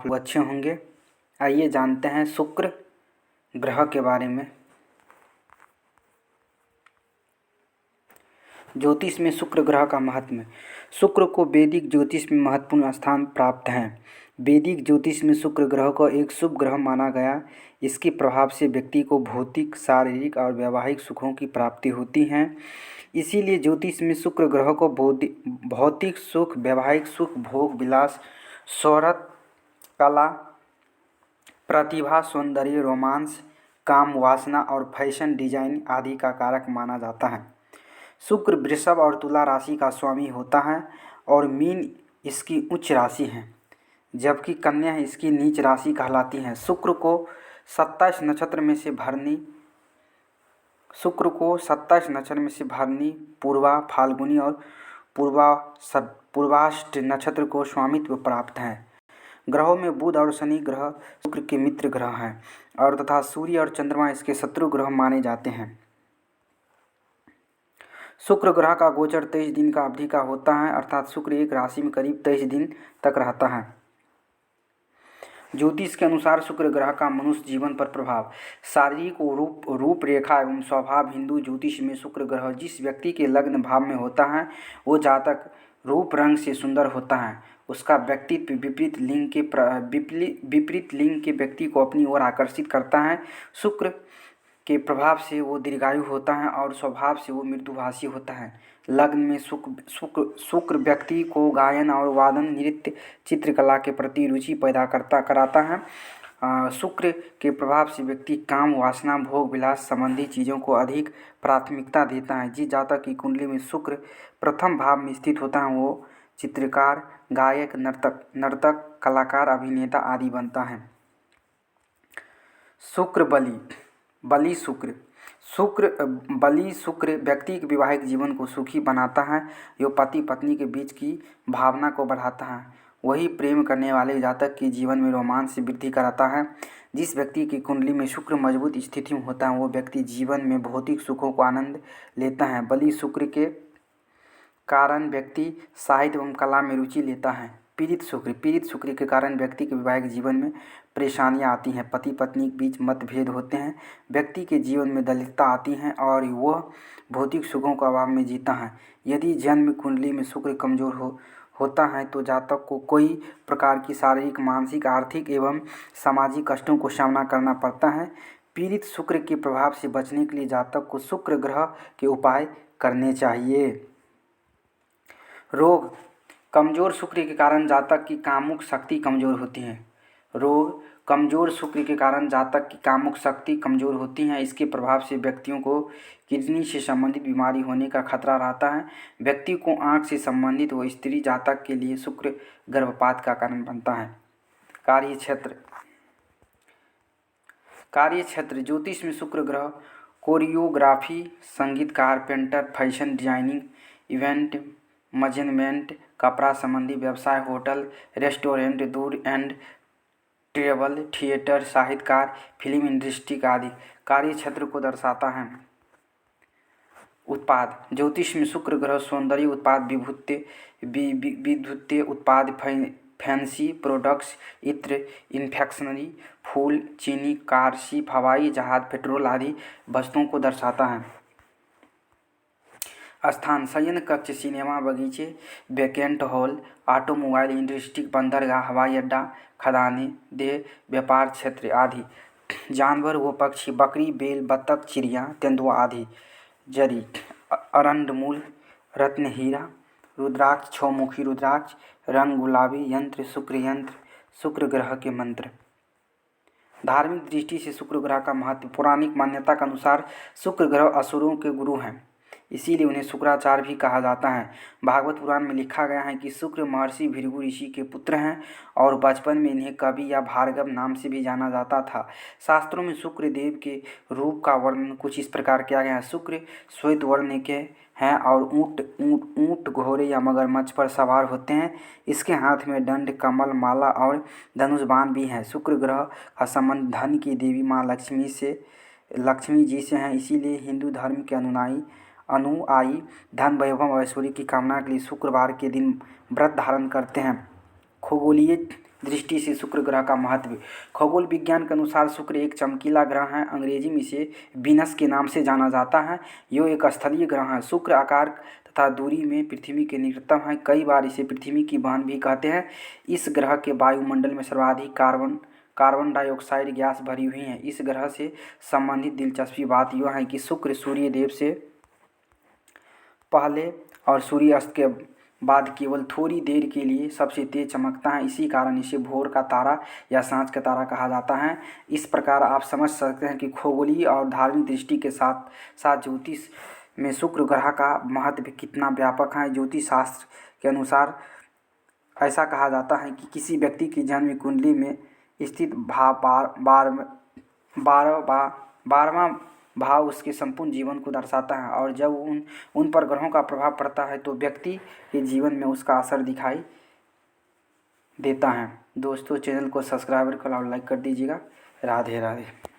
आप लोग अच्छे होंगे। आइए जानते हैं शुक्र ग्रह के बारे में। ज्योतिष में शुक्र ग्रह का महत्व। शुक्र को वैदिक ज्योतिष में महत्वपूर्ण स्थान प्राप्त है। वैदिक ज्योतिष में शुक्र ग्रह को एक शुभ ग्रह माना गया। इसके प्रभाव से व्यक्ति को भौतिक, शारीरिक और वैवाहिक सुखों की प्राप्ति होती है। इसीलिए ज्योतिष में शुक्र ग्रह को भौतिक सुख, वैवाहिक सुख, भोग विलास, शोहरत, कला, प्रतिभा, सौंदर्य, रोमांस, काम, वासना और फैशन डिजाइन आदि का कारक माना जाता है। शुक्र वृषभ और तुला राशि का स्वामी होता है और मीन इसकी उच्च राशि है, जबकि कन्या इसकी नीच राशि कहलाती है। शुक्र को 27 नक्षत्र में से भरनी, पूर्वा, फाल्गुनी और पूर्वाष्ट नक्षत्र को स्वामित्व प्राप्त है। ग्रहों में बुध और शनि ग्रह शुक्र के मित्र ग्रह हैं और तथा सूर्य और चंद्रमा इसके शत्रु ग्रह माने जाते हैं। शुक्र ग्रह का गोचर 23 दिन का अवधि का होता है, अर्थात शुक्र एक राशि में करीब 23 दिन तक रहता है। ज्योतिष के अनुसार शुक्र ग्रह का मनुष्य जीवन पर प्रभाव। शारीरिक रूपरेखा एवं स्वभाव। हिंदू ज्योतिष में शुक्र ग्रह जिस व्यक्ति के लग्न भाव में होता है वो जातक रूप रंग से सुंदर होता है। उसका व्यक्तित्व विपरीत लिंग के व्यक्ति को अपनी ओर आकर्षित करता है। शुक्र के प्रभाव से वो दीर्घायु होता है और स्वभाव से वो मृदुभाषी होता है। लग्न में शुक्र व्यक्ति को गायन और वादन, नृत्य, चित्रकला के प्रति रुचि पैदा कराता है। शुक्र के प्रभाव से व्यक्ति काम, वासना, भोग विलास संबंधी चीज़ों को अधिक प्राथमिकता देता है। जिस जातक की कुंडली में शुक्र प्रथम भाव में स्थित होता है वो चित्रकार, गायक, नर्तक, कलाकार, अभिनेता आदि बनता है। शुक्र बली शुक्र व्यक्ति के वैवाहिक जीवन को सुखी बनाता है। यो पति पत्नी के बीच की भावना को बढ़ाता है। वही प्रेम करने वाले जातक के जीवन में रोमांस से वृद्धि कराता है। जिस व्यक्ति की कुंडली में शुक्र मजबूत स्थिति में होता है वो व्यक्ति जीवन में भौतिक सुखों को आनंद लेता है। बली शुक्र के कारण व्यक्ति साहित्य एवं कला में रुचि लेता है। पीड़ित शुक्र के कारण व्यक्ति के वैवाहिक जीवन में परेशानियां आती हैं। पति पत्नी के बीच मतभेद होते हैं। व्यक्ति के जीवन में दलितता आती है और वह भौतिक सुखों के अभाव में जीता है। यदि जन्म कुंडली में शुक्र कमजोर होता है तो जातक को कई प्रकार की शारीरिक, मानसिक, आर्थिक एवं सामाजिक कष्टों को सामना करना पड़ता है। पीड़ित शुक्र के प्रभाव से बचने के लिए जातक को शुक्र ग्रह के उपाय करने चाहिए। रोग। कमजोर शुक्र के कारण जातक की कामुक शक्ति कमजोर होती है। रोग। कमजोर शुक्र के कारण जातक की कामुक शक्ति कमजोर होती है। इसके प्रभाव से व्यक्तियों को किडनी से संबंधित बीमारी होने का खतरा रहता है। व्यक्ति को आँख से संबंधित व स्त्री जातक के लिए शुक्र गर्भपात का कारण बनता है। कार्यक्षेत्र ज्योतिष में शुक्र ग्रह कोरियोग्राफी, संगीत, carpenter, fashion designing, event management, कपड़ा संबंधी व्यवसाय, होटल, रेस्टोरेंट, दूर एंड ट्रेवल, थिएटर, साहित्यकार, फिल्म इंडस्ट्री आदि कार्य क्षेत्र को दर्शाता है। उत्पाद ज्योतिष में शुक्र ग्रह सौंदर्य उत्पाद, विद्युतीय उत्पाद, फैंसी प्रोडक्ट्स, इत्र, इन्फेक्शनरी, फूल, चीनी, कार, शिप, हवाई जहाज, पेट्रोल आदि वस्तुओं को दर्शाता है। स्थान शयन कक्ष, सिनेमा, बगीचे, वैकेंट हॉल, ऑटोमोबाइल इंडस्ट्री, बंदरगाह, हवाई अड्डा, खदानें, देह व्यापार क्षेत्र आदि। जानवर व पक्षी बकरी, बैल, बत्तख, चिड़िया, तेंदुआ आदि। जरी अरंडमूल, रत्न, हीरा, रुद्राक्ष, छौमुखी रुद्राक्ष, रंग गुलाबी। यंत्र शुक्र ग्रह के मंत्र। धार्मिक दृष्टि से शुक्र ग्रह का महत्व। पौराणिक मान्यता के अनुसार शुक्र ग्रह असुरों के गुरु हैं, इसीलिए उन्हें शुक्राचार्य भी कहा जाता है। भागवत पुराण में लिखा गया है कि शुक्र महर्षि भृगु ऋषि के पुत्र हैं और बचपन में इन्हें कवि या भार्गव नाम से भी जाना जाता था। शास्त्रों में शुक्र देव के रूप का वर्णन कुछ इस प्रकार किया गया है। शुक्र श्वेत वर्ण के हैं और ऊँट, घोड़े या मगरमच्छ पर सवार होते हैं। इसके हाथ में दंड, कमल, माला और धनुष बाण भी हैं। शुक्र ग्रह का संबंध धन की देवी माँ लक्ष्मी जी से है। इसीलिए हिंदू धर्म के अनुयायी धन, वैभव और ऐश्वर्य की कामना के लिए शुक्रवार के दिन व्रत धारण करते हैं। खगोलीय दृष्टि से शुक्र ग्रह का महत्व। खगोल विज्ञान के अनुसार शुक्र एक चमकीला ग्रह है। अंग्रेजी में इसे वीनस के नाम से जाना जाता है। यह एक स्थलीय ग्रह है। शुक्र आकार तथा दूरी में पृथ्वी के निकटतम है। कई बार इसे पृथ्वी की बहन भी कहते हैं। इस ग्रह के वायुमंडल में सर्वाधिक कार्बन डाइऑक्साइड गैस भरी हुई है। इस ग्रह से संबंधित दिलचस्पी बात यह है कि शुक्र सूर्य देव से पहले और सूर्यास्त के बाद केवल थोड़ी देर के लिए सबसे तेज चमकता है। इसी कारण इसे भोर का तारा या सांझ का तारा कहा जाता है। इस प्रकार आप समझ सकते हैं कि खगोलीय और धार्मिक दृष्टि के साथ साथ ज्योतिष में शुक्र ग्रह का महत्व कितना व्यापक है। ज्योतिष शास्त्र के अनुसार ऐसा कहा जाता है कि किसी व्यक्ति की जन्म कुंडली में स्थित बारहवां भाव उसके संपूर्ण जीवन को दर्शाता है, और जब उन पर ग्रहों का प्रभाव पड़ता है तो व्यक्ति के जीवन में उसका असर दिखाई देता है। दोस्तों, चैनल को सब्सक्राइब कर और लाइक कर दीजिएगा। राधे राधे।